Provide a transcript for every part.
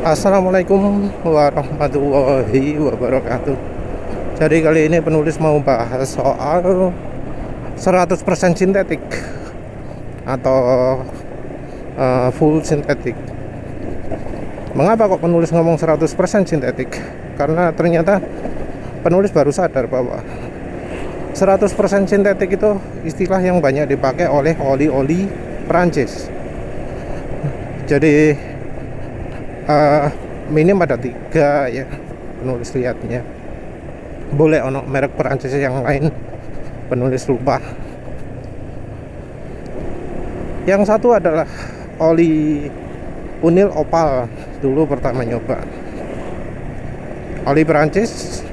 Assalamualaikum warahmatullahi wabarakatuh. Jadi kali ini penulis mau bahas soal 100% sintetik atau full sintetik. Mengapa kok penulis ngomong 100% sintetik? Karena ternyata penulis baru sadar bahwa 100% sintetik itu istilah yang banyak dipakai oleh oli-oli Perancis. Jadi minim ada 3 ya penulis lihatnya. Boleh ono merek Perancis yang lain penulis lupa. Yang satu adalah oli Unil Opal, dulu pertama nyoba. Oli Perancis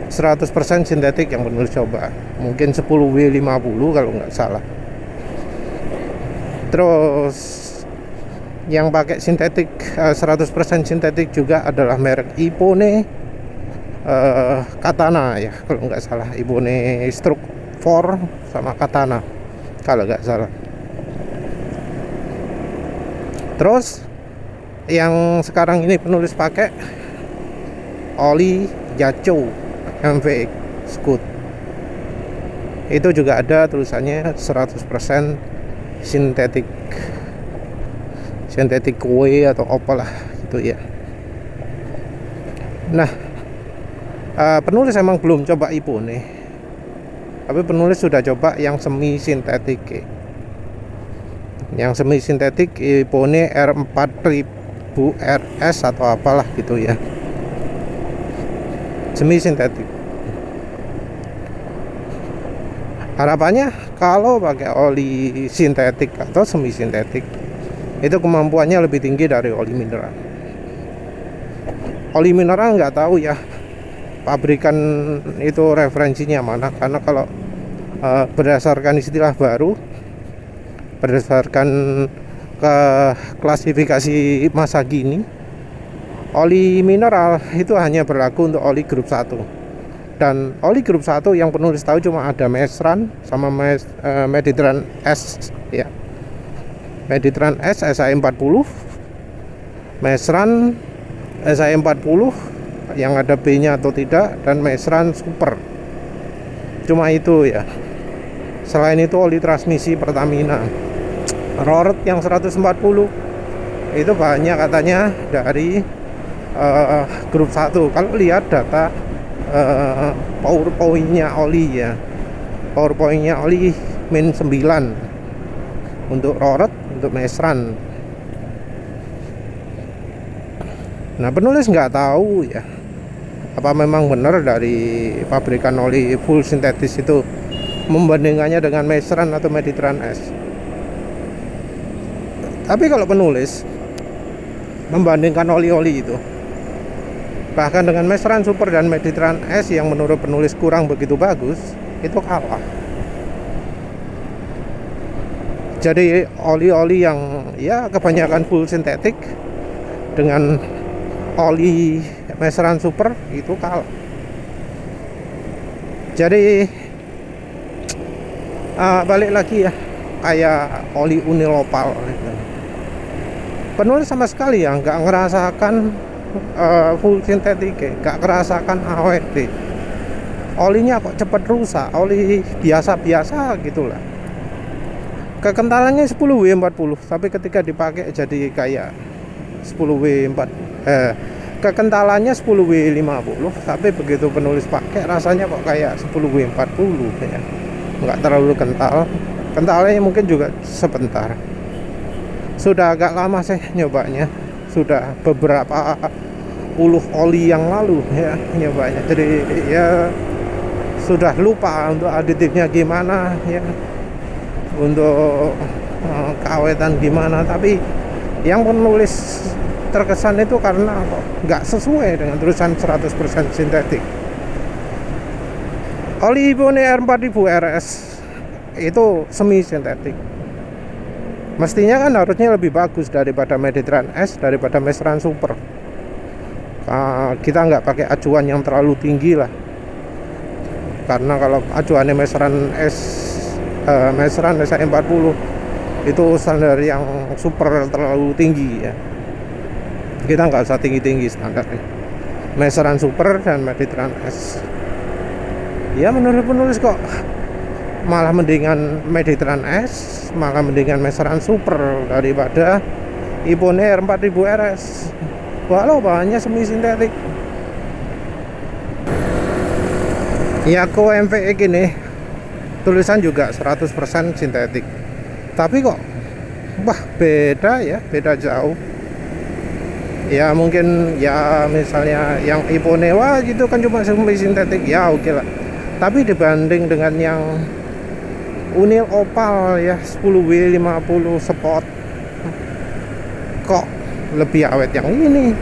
100% sintetik yang penulis coba. Mungkin 10W50 kalau nggak salah. Terus yang pakai sintetik 100% sintetik juga adalah merek Ipone Katana ya, kalau nggak salah. Ipone Stroke 4 sama Katana kalau nggak salah. Terus yang sekarang ini penulis pakai oli Yacho MVX Scoot. Itu juga ada tulisannya 100% sintetik kue atau apalah gitu ya. Nah, penulis emang belum coba Ipone, tapi penulis sudah coba yang semi sintetik. Yang semi sintetik Ipone R4000RS atau apalah gitu ya, semi sintetik. Harapannya kalau pakai oli sintetik atau semi sintetik itu kemampuannya lebih tinggi dari oli mineral. Oli mineral nggak tahu ya pabrikan itu referensinya mana, karena kalau berdasarkan istilah baru, berdasarkan ke klasifikasi masa kini, oli mineral itu hanya berlaku untuk oli grup 1. Dan oli grup 1 yang penulis tahu cuma ada Mestran sama Mediterranean S ya. Mediterranean S SAE40, Mestran SAE40 yang ada B-nya atau tidak, dan Mestran Super. Cuma itu ya. Selain itu oli transmisi Pertamina Roret yang 140 itu banyak katanya dari grup 1. Kalau lihat data PowerPoint-nya oli ya, PowerPoint-nya oli min 9 untuk Roret, untuk Mestran. Nah, penulis nggak tahu ya apa memang benar dari pabrikan oli full sintetis itu membandingkannya dengan Mestran atau Mediterranean S. Tapi kalau penulis membandingkan oli-oli itu, bahkan dengan Mestran Super dan Mediterranean S yang menurut penulis kurang begitu bagus, itu kalah. Jadi oli-oli yang ya kebanyakan full sintetik dengan oli Mestran Super itu kalah. Jadi balik lagi ya, kayak oli Unil Opal gitu. Penulis sama sekali ya nggak ngerasakan full sintetik, nggak ngerasakan AWT. Olinya kok cepet rusak, oli biasa-biasa gitulah. Kekentalannya 10W40, tapi ketika dipakai jadi kayak 10W4 kekentalannya 10W50, tapi begitu penulis pakai rasanya kok kayak 10W40 ya. Nggak terlalu kental. Kentalnya mungkin juga sebentar. Sudah agak lama sih nyobanya, sudah beberapa puluh oli yang lalu ya nyobanya. Jadi ya sudah lupa untuk aditifnya gimana ya, untuk keawetan gimana. Tapi yang penulis terkesan itu karena kok nggak sesuai dengan tulisan 100% sintetik. Oli Ipone R4000RS itu semi sintetik. Mestinya kan harusnya lebih bagus daripada Mediterranean S, daripada Mestran Super. Kita nggak pakai acuan yang terlalu tinggi lah, karena kalau acuannya Mestran SAE40 itu standar yang super terlalu tinggi ya. Kita nggak usah tinggi-tinggi standarnya. Meseran Super dan Mediterranean S. Ya menurut penulis kok malah mendingan Mediterranean S, malah mendingan Meseran Super daripada Ippon Air 4000 RS. Walau bahannya semi sintetik. Yako MVX ini tulisan juga 100% sintetik. Tapi kok wah beda ya, beda jauh. Ya mungkin ya misalnya yang Ipponewa gitu kan cuma semi sintetik, ya oke lah. Tapi dibanding dengan yang Unil Opal ya 10W50 Sport, kok lebih awet yang ini.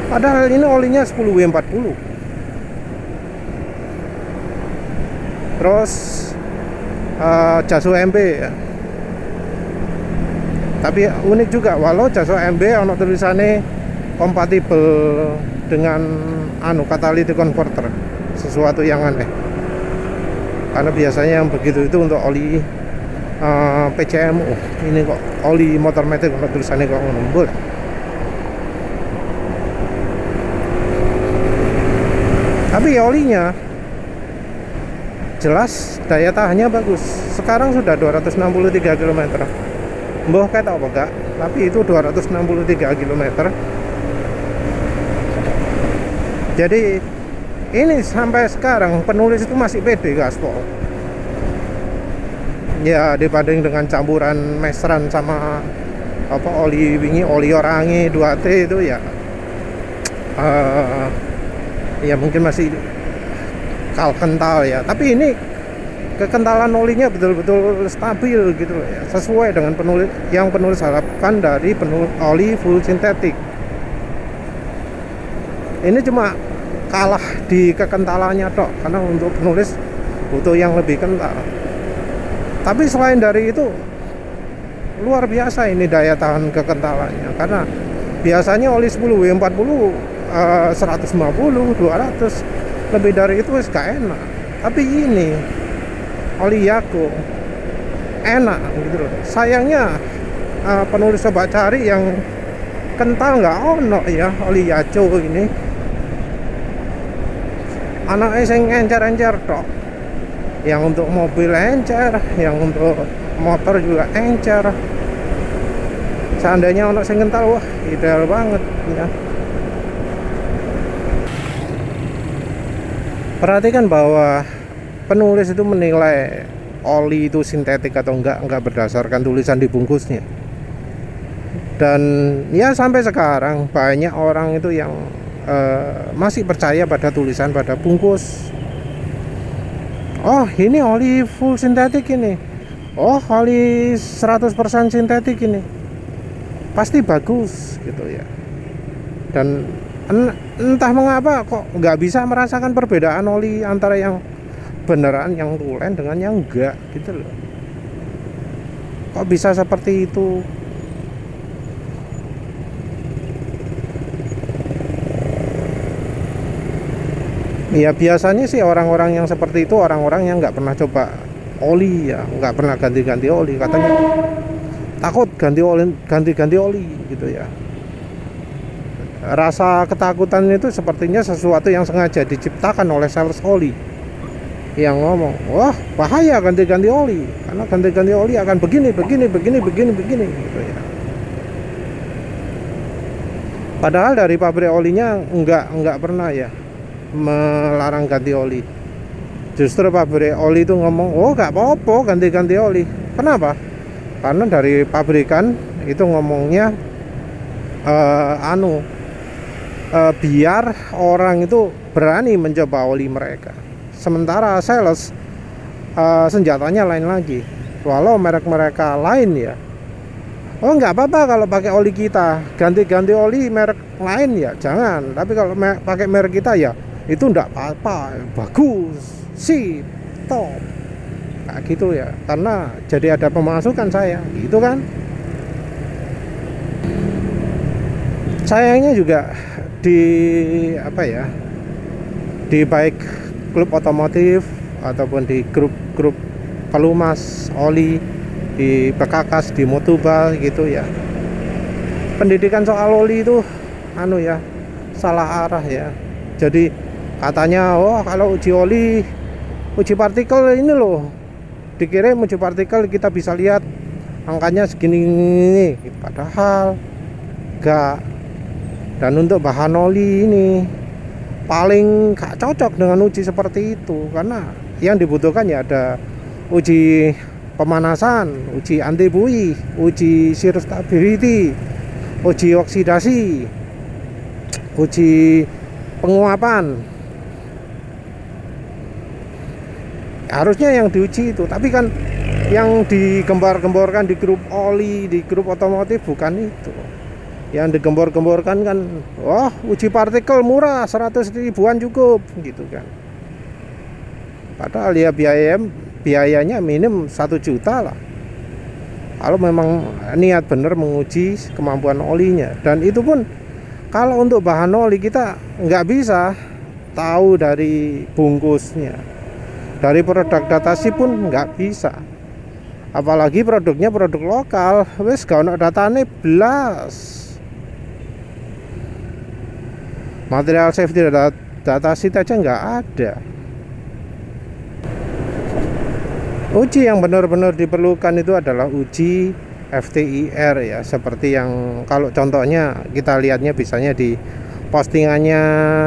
Padahal ini olinya 10W40. Terus Jaso MB ya. Tapi unik juga, walau Jaso MB ono tulisannya kompatibel dengan catalytic converter, sesuatu yang aneh. Karena biasanya yang begitu itu untuk oli PCM. Ini kok oli motor metik ono tulisannya kok ngono. Tapi ya olinya jelas daya tahannya bagus. Sekarang sudah 263 km. Mbah kayak apa enggak, tapi itu 263 km. Jadi ini sampai sekarang penulis itu masih pede gaspol. Ya dibanding dengan campuran Meseran sama apa oli wingi, oli orangi 2T itu ya ya mungkin masih kental ya. Tapi ini kekentalan olinya betul-betul stabil gitu ya, sesuai dengan penulis harapkan dari oli full sintetik. Ini cuma kalah di kekentalannya tok, karena untuk penulis butuh yang lebih kental. Tapi selain dari itu luar biasa ini daya tahan kekentalannya, karena biasanya oli 10W40 150, 200, lebih dari itu wis gak enak. Tapi ini oli Yako enak gitu loh. Sayangnya penulis coba cari yang kental nggak ono ya oli Yaco ini. Anaknya sing encer-encer tok. Yang untuk mobil encer, yang untuk motor juga encer. Seandainya ono sing kental, wah ideal banget ya. Perhatikan bahwa penulis itu menilai oli itu sintetik atau enggak berdasarkan tulisan di bungkusnya. Dan ya sampai sekarang banyak orang itu yang masih percaya pada tulisan pada bungkus. Oh ini oli full sintetik ini, oh oli 100% sintetik ini, pasti bagus gitu ya. Dan entah mengapa kok nggak bisa merasakan perbedaan oli antara yang beneran, yang tulen dengan yang enggak gitu loh. Kok bisa seperti itu? Ya biasanya sih orang-orang yang seperti itu orang-orang yang nggak pernah coba oli ya, nggak pernah ganti-ganti oli, katanya takut ganti oli gitu ya. Rasa ketakutan itu sepertinya sesuatu yang sengaja diciptakan oleh sales oli yang ngomong, wah bahaya ganti-ganti oli, karena ganti-ganti oli akan begini gitu ya. Padahal dari pabrik olinya enggak pernah ya melarang ganti oli. Justru pabrik oli itu ngomong, oh nggak apa-apa ganti-ganti oli. Kenapa? Karena dari pabrikan itu ngomongnya biar orang itu berani mencoba oli mereka. Sementara sales senjatanya lain lagi. Walau merek mereka lain ya, oh nggak apa-apa kalau pakai oli kita, ganti-ganti oli merek lain ya jangan. Tapi kalau pakai merek kita ya itu enggak apa-apa, bagus, sip, top, kayak gitu ya. Karena jadi ada pemasukan saya, gitu kan. Sayangnya juga di baik klub otomotif ataupun di grup pelumas oli, di Bekakas, di Motuba gitu ya, pendidikan soal oli itu anu ya, salah arah ya. Jadi katanya oh kalau uji oli, uji partikel ini loh, dikirim uji partikel kita bisa lihat angkanya segini, padahal enggak. Dan untuk bahan oli ini paling gak cocok dengan uji seperti itu, karena yang dibutuhkan ya ada uji pemanasan, uji anti buih, uji shear stability, uji oksidasi, uji penguapan. Harusnya yang diuji itu, tapi kan yang digembar-gemborkan di grup oli, di grup otomotif bukan itu. Yang digembor-gemborkan kan, wah uji partikel murah 100 ribuan cukup gitu kan. Padahal ya biayanya minim 1 juta lah kalau memang niat benar menguji kemampuan olinya. Dan itu pun kalau untuk bahan oli kita nggak bisa tahu dari bungkusnya, dari produk datasi pun nggak bisa, apalagi produknya produk lokal. Wes gak ono datane blas. Material safety data sheet aja nggak ada. Uji yang benar-benar diperlukan itu adalah uji FTIR ya, seperti yang kalau contohnya kita lihatnya bisanya di postingannya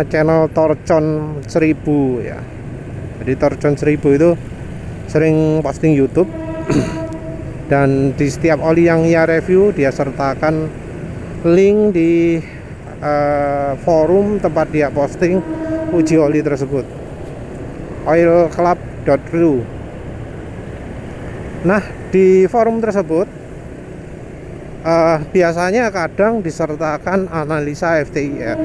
channel Torcon 1000 ya. Jadi Torcon 1000 itu sering posting YouTube dan di setiap oli yang ia review dia sertakan link di forum tempat dia posting uji oli tersebut, oilclub.ru. Nah, di forum tersebut biasanya kadang disertakan analisa FTIR.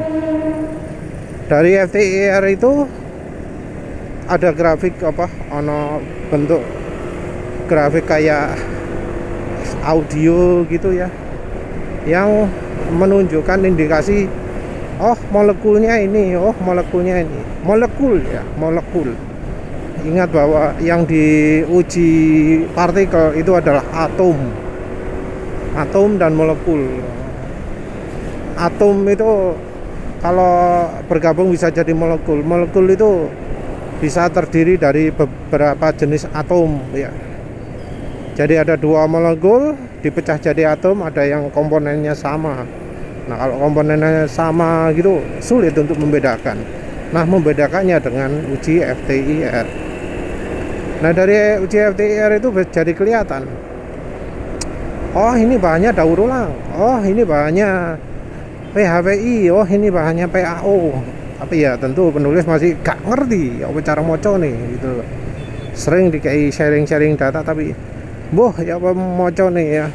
Dari FTIR itu ada grafik bentuk grafik kayak audio gitu ya, yang menunjukkan indikasi molekulnya ini, molekul. Ingat bahwa yang diuji partikel itu adalah atom dan molekul. Atom itu kalau bergabung bisa jadi molekul. Molekul itu bisa terdiri dari beberapa jenis atom ya. Jadi ada 2 molekul dipecah jadi atom, ada yang komponennya sama. Nah, kalau komponennya sama gitu sulit untuk membedakan. Nah, membedakannya dengan uji FTIR. Nah, dari uji FTIR itu jadi kelihatan. Oh, ini bahannya daur ulang. Oh, ini bahannya PHPI. Oh, ini bahannya PAO. Tapi ya tentu penulis masih gak ngerti apa cara moco nih gitu. Sering dikai sharing-sharing data tapi ya apa moco nih ya,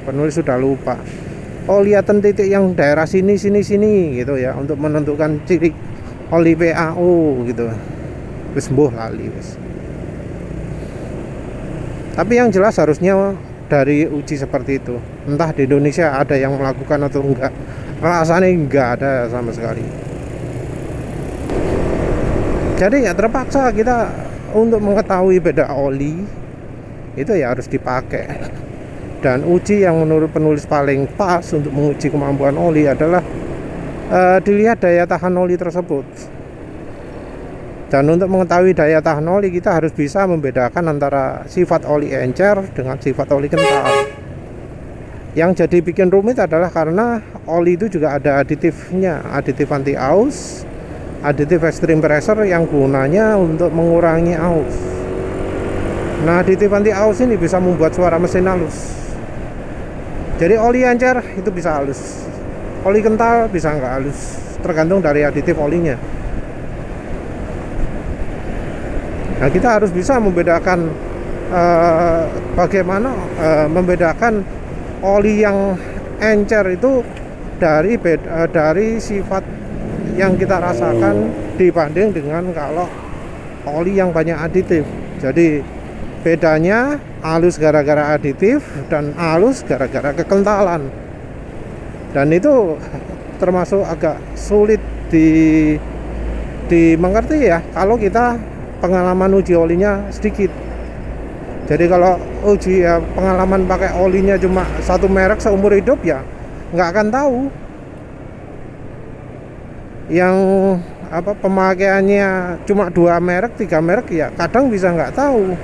penulis sudah lupa. Oh, lihatan titik yang daerah sini gitu ya, untuk menentukan ciri oli PAO gitu. Wis lali wis. Tapi yang jelas harusnya dari uji seperti itu. Entah di Indonesia ada yang melakukan atau enggak. Rasanya enggak ada sama sekali. Jadi ya terpaksa kita untuk mengetahui beda oli itu ya harus dipakai. Dan uji yang menurut penulis paling pas untuk menguji kemampuan oli adalah dilihat daya tahan oli tersebut. Dan untuk mengetahui daya tahan oli kita harus bisa membedakan antara sifat oli encer dengan sifat oli kental. Yang jadi bikin rumit adalah karena oli itu juga ada aditifnya, aditif anti aus, aditif extreme pressure yang gunanya untuk mengurangi aus. Nah, aditif anti aus ini bisa membuat suara mesin halus. Jadi oli encer itu bisa halus, oli kental bisa nggak halus, tergantung dari aditif olinya. Nah, kita harus bisa membedakan bagaimana membedakan oli yang encer itu dari sifat yang kita rasakan dibanding dengan kalau oli yang banyak aditif. Jadi bedanya halus gara-gara aditif dan halus gara-gara kekentalan. Dan itu termasuk agak sulit dimengerti ya kalau kita pengalaman uji olinya sedikit. Jadi kalau uji ya pengalaman pakai olinya cuma satu merek seumur hidup ya nggak akan tahu. Yang apa pemakaiannya cuma 2 merek 3 merek ya kadang bisa nggak tahu.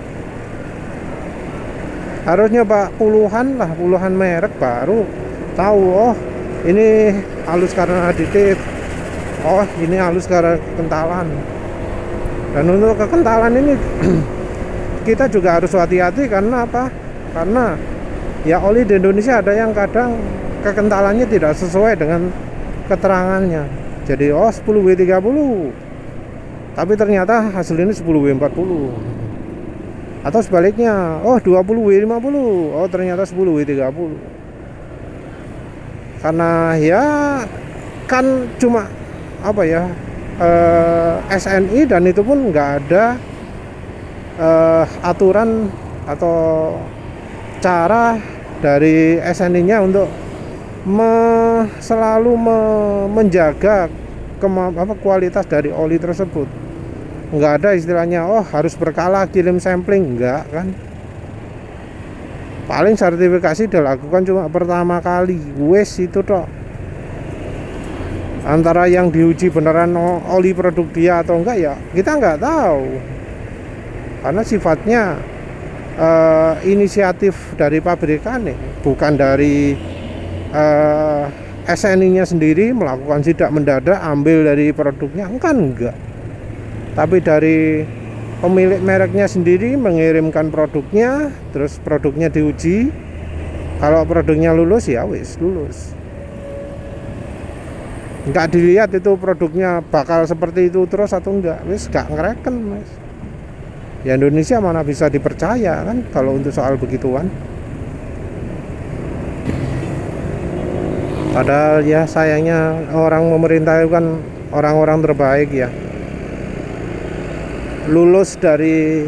Harusnya Pak puluhan merek baru tahu, oh ini halus karena aditif, oh ini halus karena kekentalan. Dan untuk kekentalan ini kita juga harus hati-hati. Karena apa? Karena ya oli di Indonesia ada yang kadang kekentalannya tidak sesuai dengan keterangannya. Jadi oh 10W30, tapi ternyata hasil ini 10W40. Atau sebaliknya, oh 20W50, oh ternyata 10W30. Karena ya kan cuma apa ya, SNI, dan itu pun nggak ada aturan atau cara dari SNI-nya untuk selalu menjaga kualitas dari oli tersebut. Nggak ada istilahnya, oh harus berkala kirim sampling, enggak kan. Paling sertifikasi dilakukan cuma pertama kali, wes itu toh. Antara yang diuji beneran oli produk dia atau enggak ya kita nggak tahu. Karena sifatnya inisiatif dari pabrikan nih, bukan dari SNI-nya sendiri melakukan sidak mendadak ambil dari produknya, enggak. Tapi dari pemilik mereknya sendiri mengirimkan produknya, terus produknya diuji. Kalau produknya lulus ya wis lulus. Enggak dilihat itu produknya bakal seperti itu terus atau enggak, wis enggak ngereken, Mas. Ya Indonesia mana bisa dipercaya kan kalau untuk soal begituan. Padahal ya sayangnya orang pemerintah itu kan orang-orang terbaik ya. Lulus dari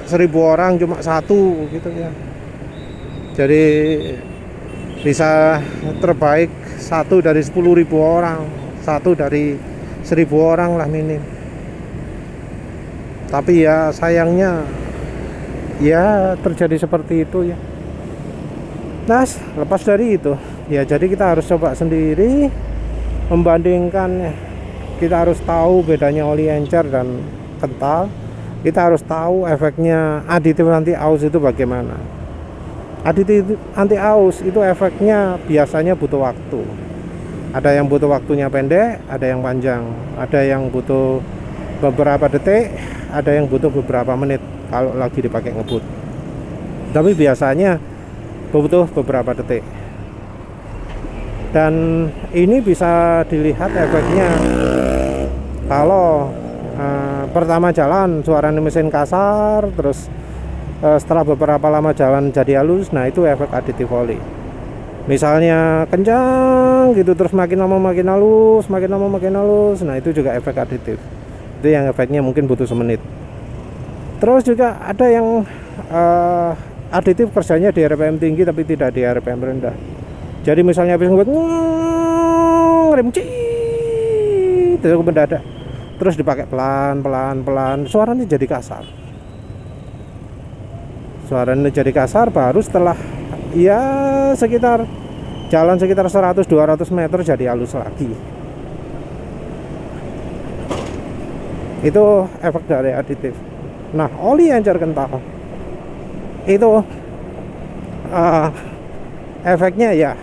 1000 orang cuma 1 gitu ya. Jadi bisa terbaik 1 dari 10.000 orang, 1 dari 1000 orang lah minim. Tapi ya sayangnya ya terjadi seperti itu ya. Nah, lepas dari itu ya, jadi kita harus coba sendiri membandingkan ya. Kita harus tahu bedanya oli encer dan kental. Kita harus tahu efeknya aditif anti aus itu bagaimana. Aditif anti aus itu efeknya biasanya butuh waktu. Ada yang butuh waktunya pendek, ada yang panjang. Ada yang butuh beberapa detik, ada yang butuh beberapa menit kalau lagi dipakai ngebut. Tapi biasanya butuh beberapa detik. Dan ini bisa dilihat efeknya kalau pertama jalan suaranya mesin kasar, terus setelah beberapa lama jalan jadi halus. Nah itu efek aditif oli. Misalnya kencang gitu terus makin lama makin halus, makin lama makin halus. Nah itu juga efek aditif. Itu yang efeknya mungkin butuh semenit. Terus juga ada yang aditif kerjanya di RPM tinggi tapi tidak di RPM rendah. Jadi misalnya habis ngebuat rem terus mendadak, terus dipakai pelan, suaranya jadi kasar. Suaranya jadi kasar baru setelah ya sekitar jalan sekitar 100-200 meter jadi halus lagi. Itu efek dari aditif. Nah, oli encer kental itu efeknya ya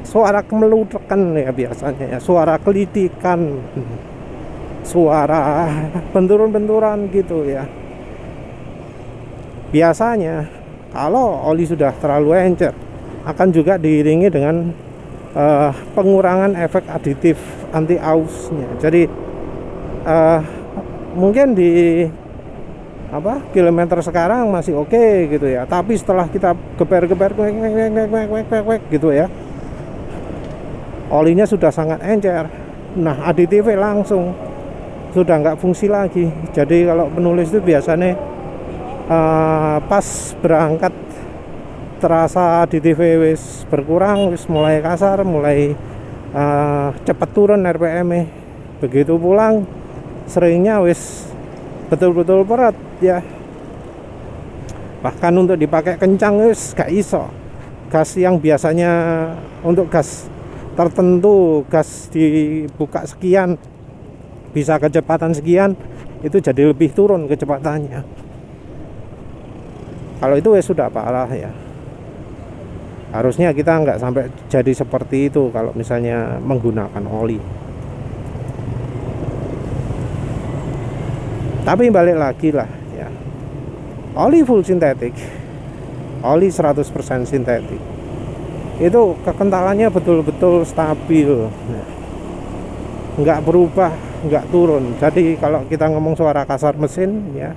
suara kemeludekan ya biasanya ya, suara kelitikan, suara benturan-benturan gitu ya. Biasanya kalau oli sudah terlalu encer akan juga diiringi dengan pengurangan efek aditif anti ausnya. Jadi mungkin di kilometer sekarang masih oke gitu ya, tapi setelah kita geber-geber gitu ya, olinya sudah sangat encer. Nah aditifnya langsung sudah nggak fungsi lagi. Jadi kalau penulis itu biasanya pas berangkat terasa aditifnya wis berkurang, wis mulai kasar, mulai cepat turun RPM-nya. Begitu pulang seringnya wis betul-betul berat ya, bahkan untuk dipakai kencang wis gak iso. gas yang biasanya untuk gas tertentu, gas dibuka sekian bisa kecepatan sekian, itu jadi lebih turun kecepatannya. Kalau itu ya sudah parah ya. Harusnya kita nggak sampai jadi seperti itu kalau misalnya menggunakan oli. Tapi balik lagi lah ya, oli full sintetik, oli 100% sintetik, itu kekentalannya betul-betul stabil, nggak berubah, nggak turun. Jadi kalau kita ngomong suara kasar mesin ya,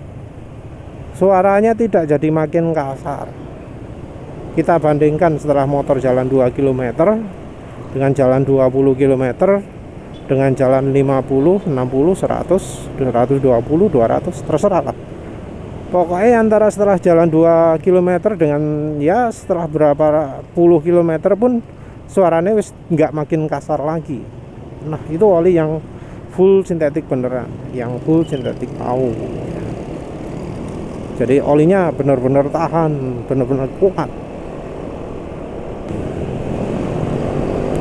suaranya tidak jadi makin kasar. Kita bandingkan setelah motor jalan 2 km dengan jalan 20 km, dengan jalan 50, 60, 100, 120, 200, terserah lah. Pokoknya antara setelah jalan 2 km dengan ya setelah berapa puluh kilometer pun suaranya wis nggak makin kasar lagi. Nah itu oli yang full sintetik beneran, yang full sintetik mau. Jadi olinya bener-bener tahan, bener-bener kuat.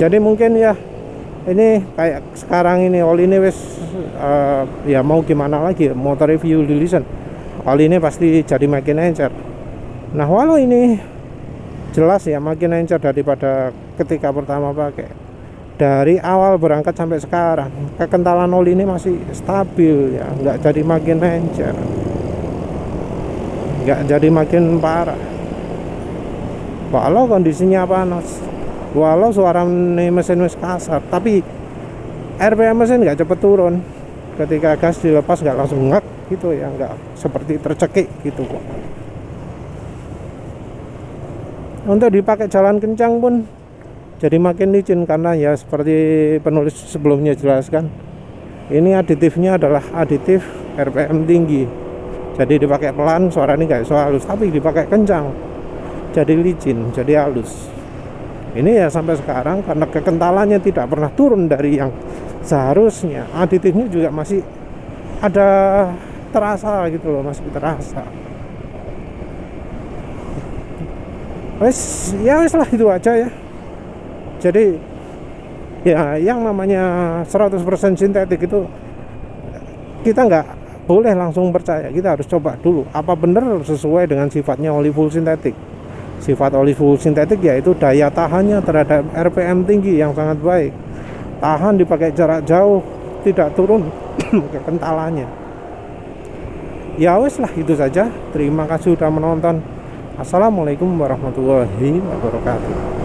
Jadi mungkin ya ini kayak sekarang ini oli ini wis ya mau gimana lagi, motor review lilisan oli ini pasti jadi makin encer. Nah walau ini jelas ya makin encer daripada ketika pertama pakai. Dari awal berangkat sampai sekarang kekentalan oli ini masih stabil ya, nggak jadi makin encer, nggak jadi makin parah. Walau kondisinya panas, walau suara mesin wis kasar, tapi RPM mesin nggak cepet turun. Ketika gas dilepas nggak langsung ngek gitu ya, nggak seperti tercekik gitu kok. Untuk dipakai jalan kencang pun jadi makin licin karena ya seperti penulis sebelumnya jelaskan, ini aditifnya adalah aditif RPM tinggi. Jadi dipakai pelan suara ini nggak so halus, tapi dipakai kencang jadi licin, jadi halus. Ini ya sampai sekarang karena kekentalannya tidak pernah turun dari yang seharusnya, aditifnya juga masih ada terasa gitu loh, masih terasa. Wes ya wes lah itu aja ya. Jadi ya yang namanya 100% sintetik itu kita nggak boleh langsung percaya, kita harus coba dulu apa benar sesuai dengan sifatnya oli full sintetik. Sifat oli full sintetik yaitu daya tahannya terhadap RPM tinggi yang sangat baik, tahan dipakai jarak jauh, tidak turun kekentalannya. Ya wes lah itu saja. Terima kasih sudah menonton. Assalamualaikum warahmatullahi wabarakatuh.